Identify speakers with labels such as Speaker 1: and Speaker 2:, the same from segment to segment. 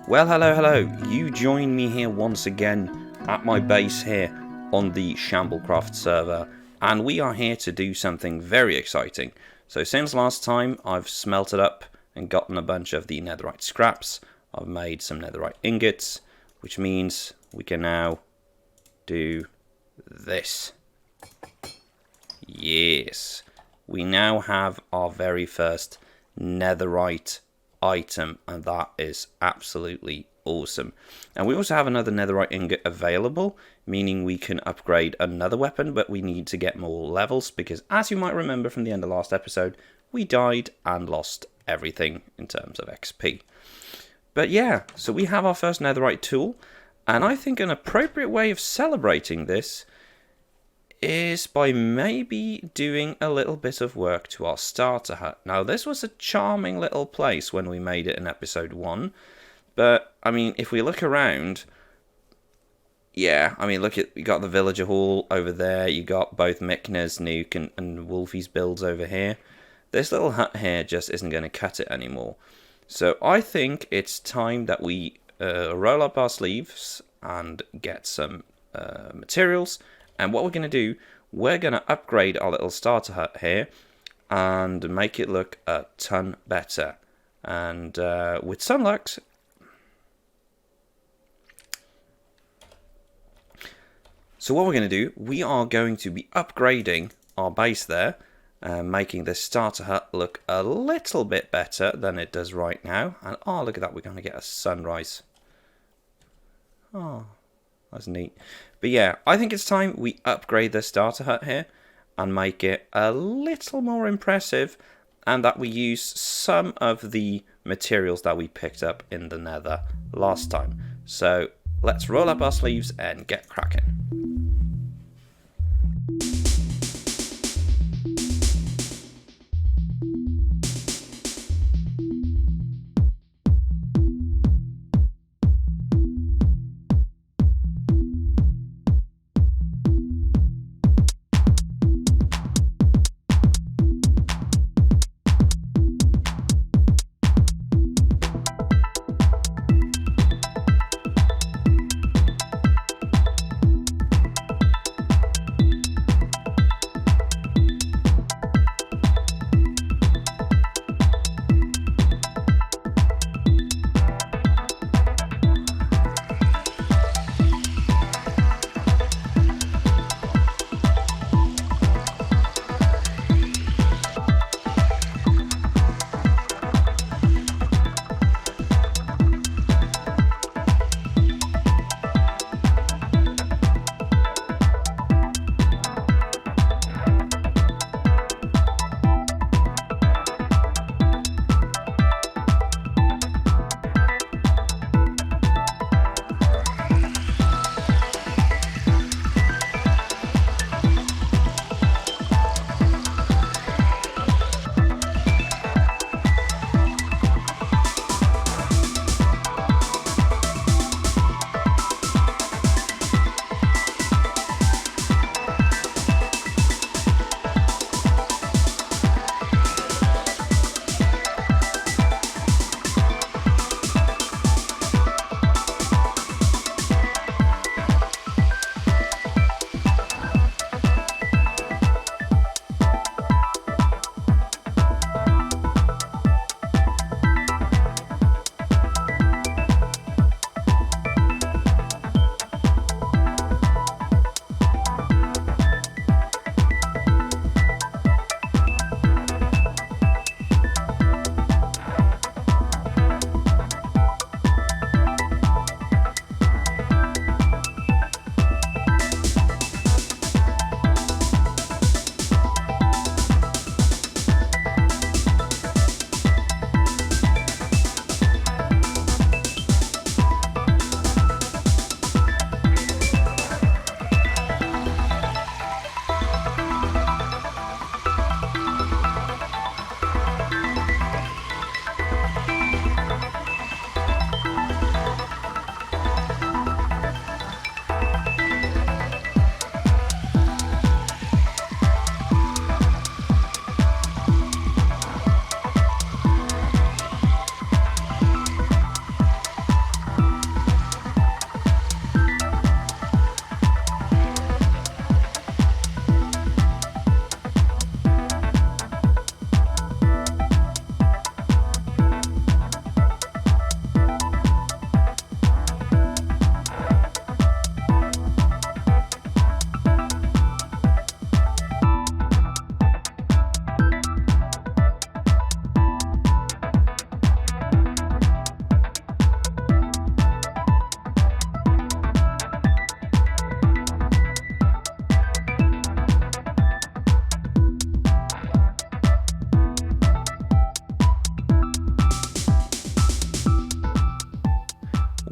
Speaker 1: Well, hello. You join me here once again at my base here on the Shamblecraft server, and we are here to do something very exciting. So since last time, I've smelted up and gotten a bunch of the netherite scraps. I've made some netherite ingots, which means we can now do this. Yes, we now have our very first netherite item, and that is absolutely awesome. And we also have another netherite ingot available, meaning we can upgrade another weapon, but we need to get more levels because, as you might remember from the end of last episode, we died and lost everything in terms of XP. But yeah, so we have our first netherite tool, and I think an appropriate way of celebrating this is by maybe doing a little bit of work to our starter hut. Now, this was a charming little place when we made it in episode 1, but, I mean, if we look around, yeah, I mean, we got the villager hall over there, you got both Mikna's, Nuke, and Wolfie's builds over here. This little hut here just isn't going to cut it anymore. So I think it's time that we roll up our sleeves and get some materials. And what we're going to do, we're going to upgrade our little starter hut here and make it look a ton better. And with some luck, so what we're going to do, we are going to be upgrading our base there, making this starter hut look a little bit better than it does right now. And oh, look at that, we're going to get a sunrise. Oh, that's neat. But yeah, I think it's time we upgrade the starter hut here and make it a little more impressive, and that we use some of the materials that we picked up in the nether last time. So let's roll up our sleeves and get cracking.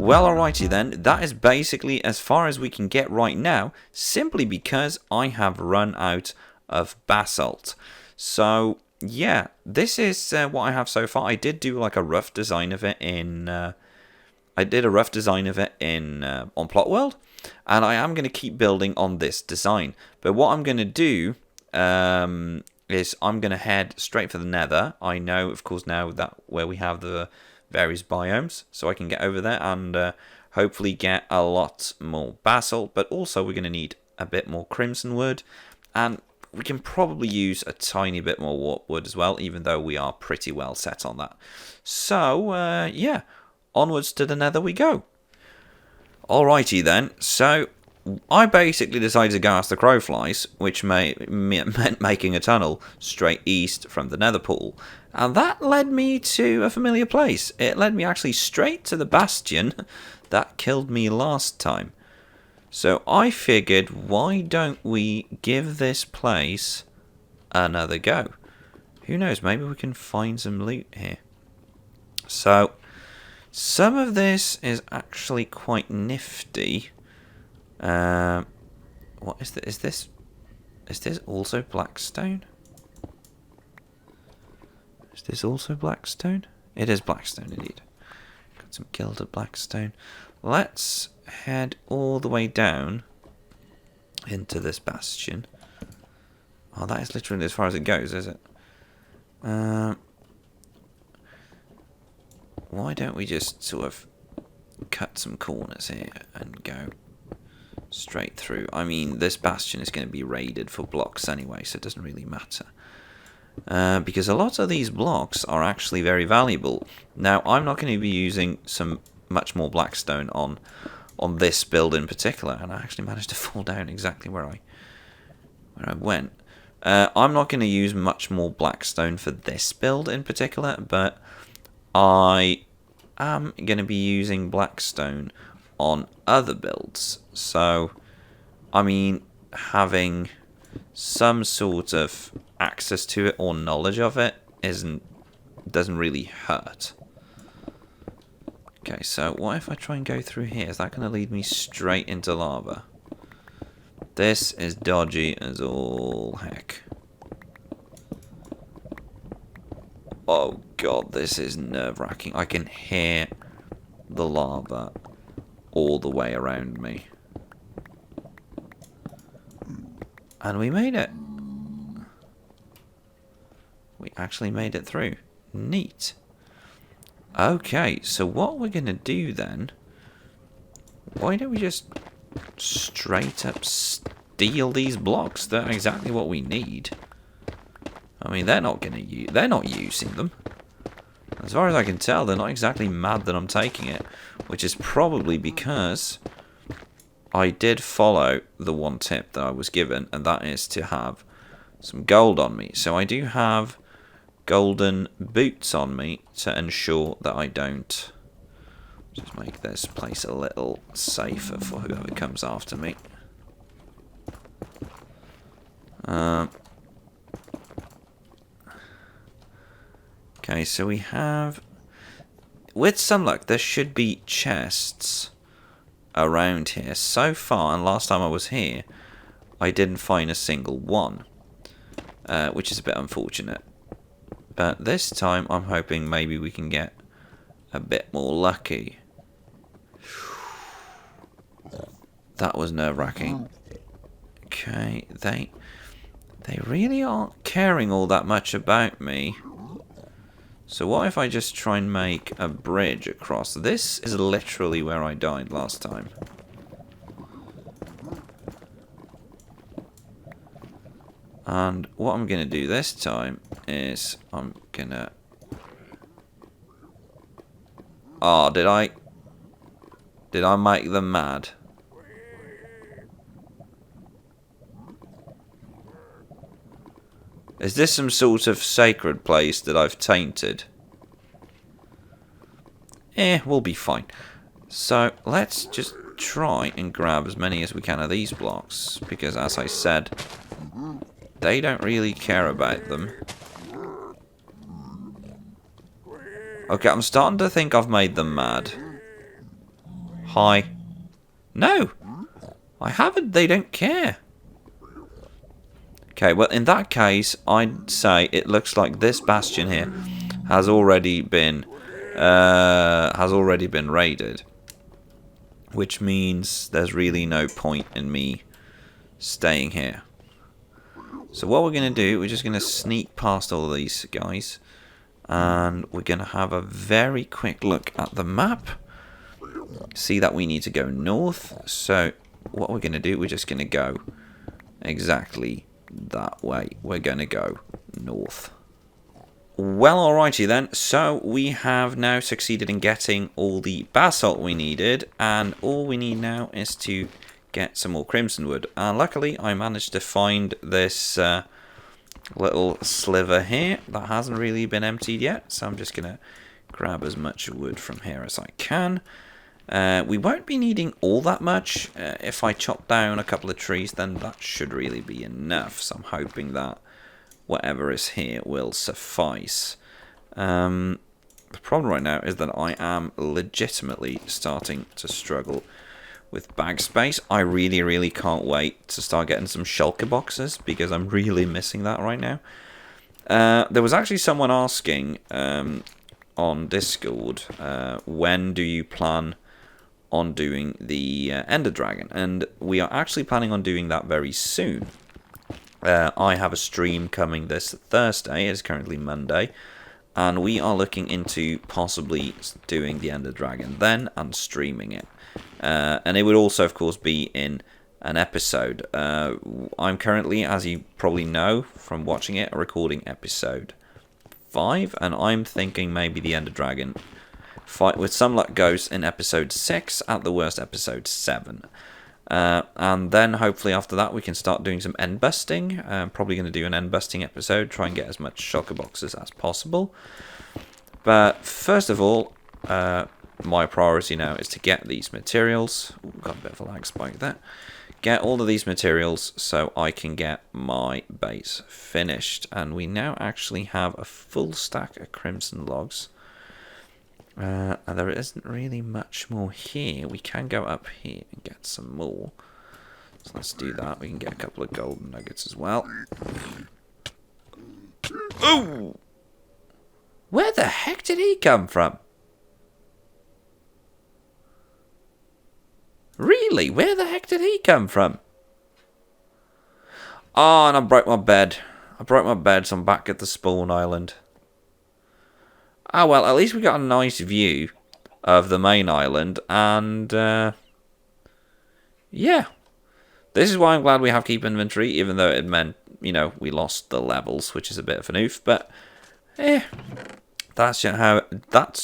Speaker 1: Well, alrighty then, that is basically as far as we can get right now, simply because I have run out of basalt. So, yeah, this is what I have so far. I did do like a rough design of it in... on Plot World, and I am going to keep building on this design. But what I'm going to do is I'm going to head straight for the Nether. I know, of course, now that where we have the various biomes, so I can get over there and hopefully get a lot more basalt, but also we're going to need a bit more crimson wood, and we can probably use a tiny bit more warp wood as well, even though we are pretty well set on that. So, yeah, onwards to the Nether we go. Alrighty then, so I basically decided to go as the crow flies, which meant making a tunnel straight east from the Nether portal. And that led me to a familiar place. It led me actually straight to the bastion that killed me last time. So I figured, why don't we give this place another go? Who knows, maybe we can find some loot here. So, some of this is actually quite nifty. What is this? Is this also blackstone? Is this also blackstone? It is blackstone indeed. Got some gilded blackstone. Let's head all the way down into this bastion. Oh, that is literally as far as it goes, is it? Why don't we just sort of cut some corners here and go straight through? I mean, this bastion is going to be raided for blocks anyway, so it doesn't really matter. Because a lot of these blocks are actually very valuable. Now, I'm not going to be using some much more blackstone on this build in particular, and I actually managed to fall down exactly where I went. I'm not going to use much more blackstone for this build in particular, but I am going to be using blackstone on other builds. So, I mean, having some sort of access to it or knowledge of it doesn't really hurt. Okay, so what if I try and go through here? Is that going to lead me straight into lava? This is dodgy as all heck. Oh god, this is nerve-wracking. I can hear the lava all the way around me. And we made it. We actually made it through. Neat. Okay, so what we're going to do then... Why don't we just straight up steal these blocks? They're exactly what we need. I mean, they're not using them. As far as I can tell, they're not exactly mad that I'm taking it, which is probably because I did follow the one tip that I was given, and that is to have some gold on me. So I do have golden boots on me to ensure that I don't just make this place a little safer for whoever comes after me. Okay, so we have, with some luck, there should be chests around here. So far, and last time I was here, I didn't find a single one, which is a bit unfortunate. But this time, I'm hoping maybe we can get a bit more lucky. That was nerve-wracking. Okay, they really aren't caring all that much about me. So what if I just try and make a bridge across? This is literally where I died last time. And what I'm going to do this time is I'm going to... Oh, did I make them mad? Is this some sort of sacred place that I've tainted? We'll be fine. So, let's just try and grab as many as we can of these blocks, because as I said, they don't really care about them. Okay, I'm starting to think I've made them mad. Hi. No, I haven't. They don't care. Okay, well, in that case, I'd say it looks like this bastion here has already been raided, which means there's really no point in me staying here. So what we're going to do, we're just going to sneak past all of these guys, and we're going to have a very quick look at the map. See that we need to go north, so what we're going to do, we're just going to go exactly that way. We're going to go north. Well, alrighty then, so we have now succeeded in getting all the basalt we needed, and all we need now is to get some more crimson wood. And luckily I managed to find this little sliver here that hasn't really been emptied yet, so I'm just going to grab as much wood from here as I can. We won't be needing all that much. If I chop down a couple of trees, then that should really be enough. So I'm hoping that whatever is here will suffice. The problem right now is that I am legitimately starting to struggle with bag space. I really can't wait to start getting some shulker boxes, because I'm really missing that right now. There was actually someone asking on Discord, when do you plan on doing the Ender Dragon? And we are actually planning on doing that very soon. I have a stream coming this Thursday. It's currently Monday, and we are looking into possibly doing the Ender Dragon then and streaming it. And it would also, of course, be in an episode. I'm currently, as you probably know from watching it, recording episode 5, and I'm thinking maybe the Ender Dragon fight with some luck goes in episode 6, at the worst episode 7. And then hopefully after that we can start doing some end busting. I'm probably going to do an end busting episode, try and get as much shulker boxes as possible. But first of all, my priority now is to get these materials. Ooh, got a bit of a lag spike there. Get all of these materials so I can get my base finished. And we now actually have a full stack of crimson logs. And there isn't really much more here. We can go up here and get some more. So let's do that. We can get a couple of golden nuggets as well. Oh! Where the heck did he come from? Really? Where the heck did he come from? Oh, and I broke my bed. So I'm back at the spawn island. Oh, well, at least we got a nice view of the main island, and, yeah. This is why I'm glad we have keep inventory, even though it meant, you know, we lost the levels, which is a bit of an oof, but, that's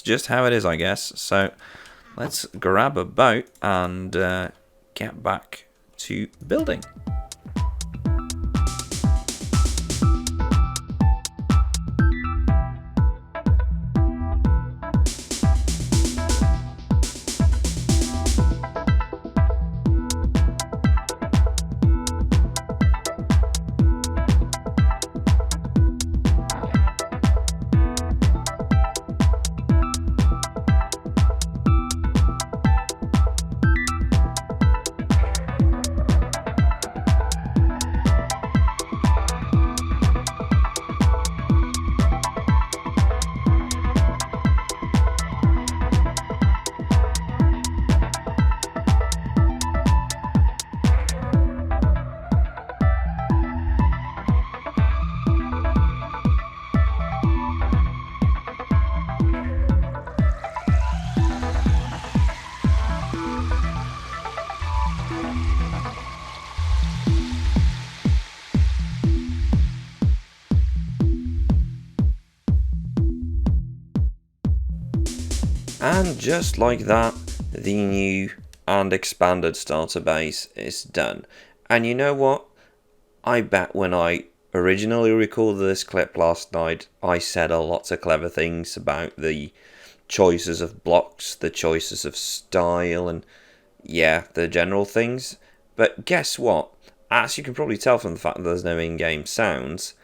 Speaker 1: just how it is, I guess. So, let's grab a boat and get back to building. And just like that, the new and expanded starter base is done. And you know what? I bet when I originally recorded this clip last night, I said a lot of clever things about the choices of blocks, the choices of style, and yeah, the general things. But guess what? As you can probably tell from the fact that there's no in-game sounds,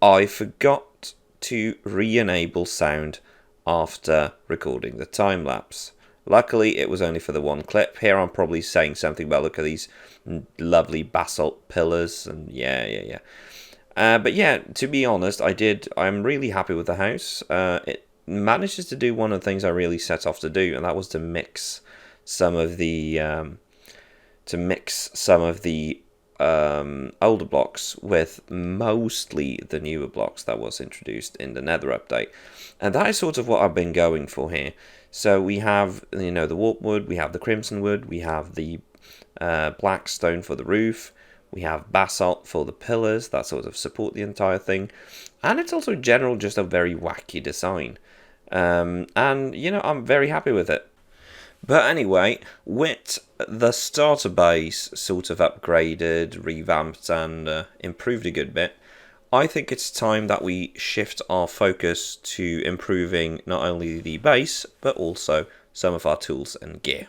Speaker 1: I forgot to re-enable sound after recording the time lapse. Luckily, it was only for the one clip. Here I'm probably saying something about, look at these lovely basalt pillars, and yeah. But yeah, to be honest, I'm really happy with the house. It manages to do one of the things I really set off to do, and that was to mix some of the older blocks with mostly the newer blocks that was introduced in the Nether update, and that is sort of what I've been going for here. So we have, the warpwood, we have the crimson wood, we have the black stone for the roof, we have basalt for the pillars that sort of support the entire thing, and it's also in general just a very wacky design, and I'm very happy with it. But anyway, with the starter base sort of upgraded, revamped, and improved a good bit, I think it's time that we shift our focus to improving not only the base, but also some of our tools and gear.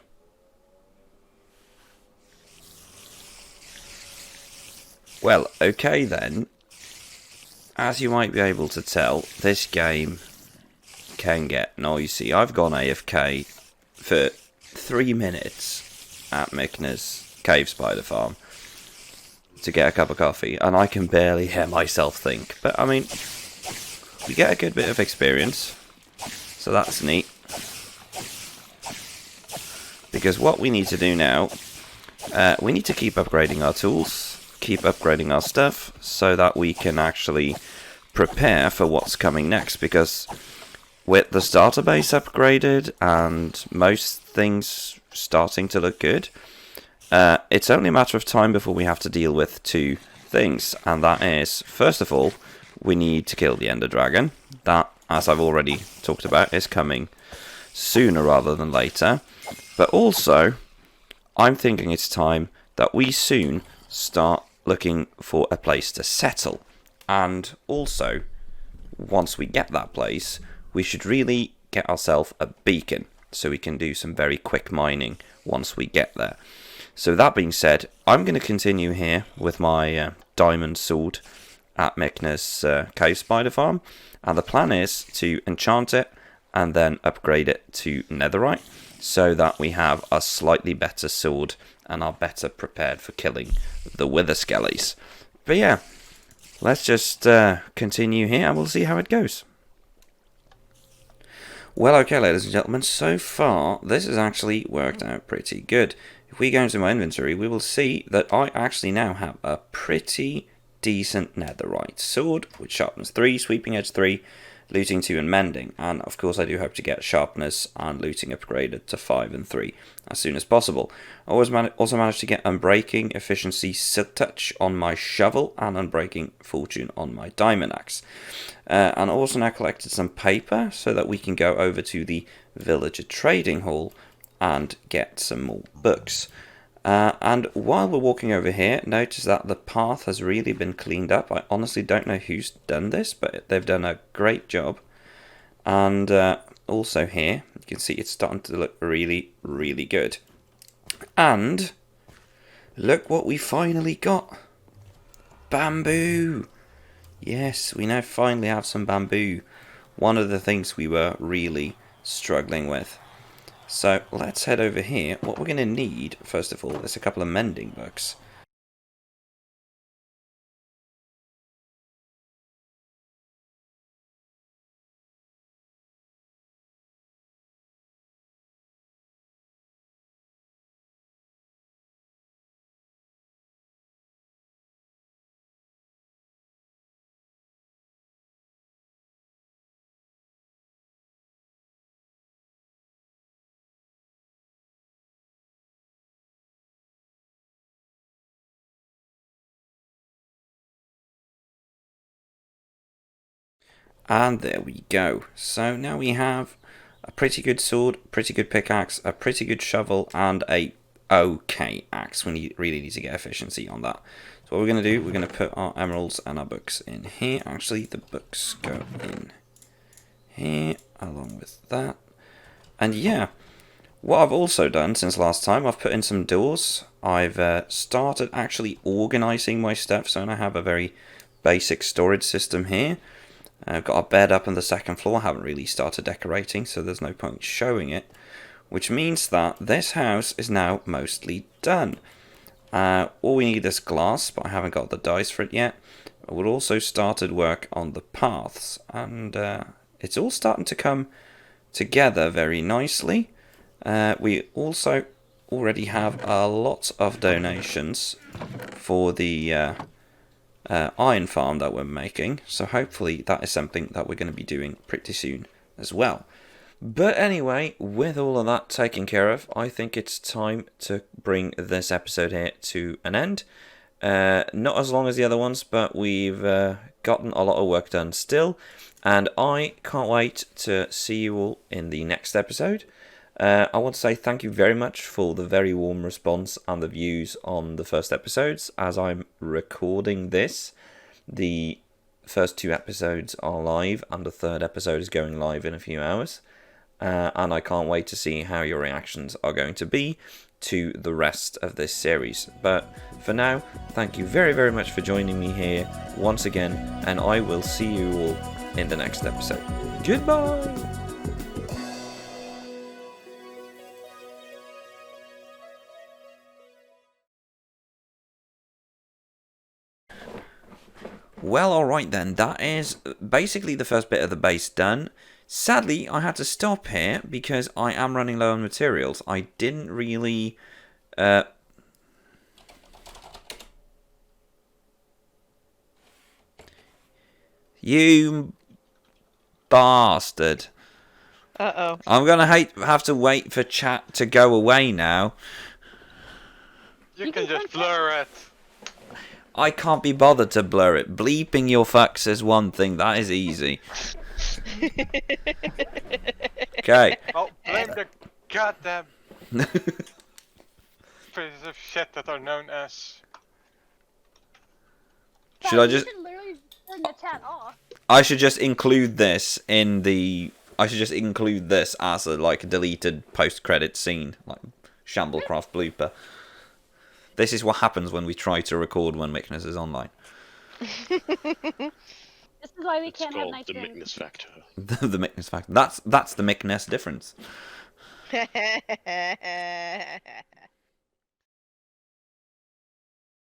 Speaker 1: Well, okay then. As you might be able to tell, this game can get noisy. I've gone AFK for 3 minutes at Mickner's cave spider farm to get a cup of coffee, and I can barely hear myself think. But I mean, we get a good bit of experience, so that's neat. Because what we need to do now, we need to keep upgrading our tools, keep upgrading our stuff, so that we can actually prepare for what's coming next. Because with the starter base upgraded and most things starting to look good, it's only a matter of time before we have to deal with two things, and that is, first of all, we need to kill the Ender Dragon. That, as I've already talked about, is coming sooner rather than later. But also, I'm thinking it's time that we soon start looking for a place to settle. And also, once we get that place, we should really get ourselves a beacon, so we can do some very quick mining once we get there. So that being said, I'm going to continue here with my diamond sword at Mickner's cave spider farm, and the plan is to enchant it and then upgrade it to netherite, so that we have a slightly better sword and are better prepared for killing the wither skellies. But yeah, let's just continue here and we'll see how it goes. Well, okay, ladies and gentlemen, so far this has actually worked out pretty good. If we go into my inventory, we will see that I actually now have a pretty decent netherite sword, which sharpness 3, sweeping edge 3, looting 2 and mending. And of course I do hope to get sharpness and looting upgraded to 5 and 3 as soon as possible. I also managed to get unbreaking, efficiency, silk touch on my shovel, and unbreaking fortune on my diamond axe. And I also now collected some paper so that we can go over to the villager trading hall and get some more books. And while we're walking over here, notice that the path has really been cleaned up. I honestly don't know who's done this, but they've done a great job. And also here, you can see it's starting to look really, really good. And look what we finally got. Bamboo! Yes, we now finally have some bamboo. One of the things we were really struggling with. So let's head over here. What we're going to need, first of all, is a couple of mending books. And there we go. So now we have a pretty good sword, pretty good pickaxe, a pretty good shovel, and a okay axe. We really need to get efficiency on that. So what we're going to do, we're going to put our emeralds and our books in here. Actually, the books go in here along with that. And yeah, what I've also done since last time, I've put in some doors. I've started actually organising my stuff, so I have a very basic storage system here. I've got a bed up on the second floor. I haven't really started decorating, so there's no point showing it. which means that this house is now mostly done. All we need is glass, but I haven't got the dice for it yet. We've also started work on the paths, and it's all starting to come together very nicely. We also already have a lot of donations for the iron farm that we're making, so hopefully that is something that we're going to be doing pretty soon as well. But anyway, with all of that taken care of, I think it's time to bring this episode here to an end. Not as long as the other ones, but we've gotten a lot of work done still, and I can't wait to see you all in the next episode. I want to say thank you very much for the very warm response and the views on the first episodes. As I'm recording this, the first 2 episodes are live, and the 3rd episode is going live in a few hours. And I can't wait to see how your reactions are going to be to the rest of this series. But for now, thank you very, very much for joining me here once again, and I will see you all in the next episode. Goodbye! Well, alright then, that is basically the first bit of the base done. Sadly, I had to stop here because I am running low on materials. I didn't really... You bastard.
Speaker 2: Uh-oh.
Speaker 1: I'm gonna have to wait for chat to go away now.
Speaker 3: You can just blur it.
Speaker 1: I can't be bothered to blur it. Bleeping your fucks is one thing, that is easy. Okay.
Speaker 3: Oh, blame the goddamn pieces of shit that are known as...
Speaker 1: Should I just...
Speaker 4: You should literally turn the chat off.
Speaker 1: I should just include this in the... I should just include this as a, like, deleted post-credit scene. Like, Shamblecraft blooper. This is what happens when we try to record when Mickness is online.
Speaker 4: This is why we can't have
Speaker 5: called
Speaker 4: nice
Speaker 5: the
Speaker 4: things.
Speaker 5: Mickness factor.
Speaker 1: The Mickness factor. That's the Mickness difference.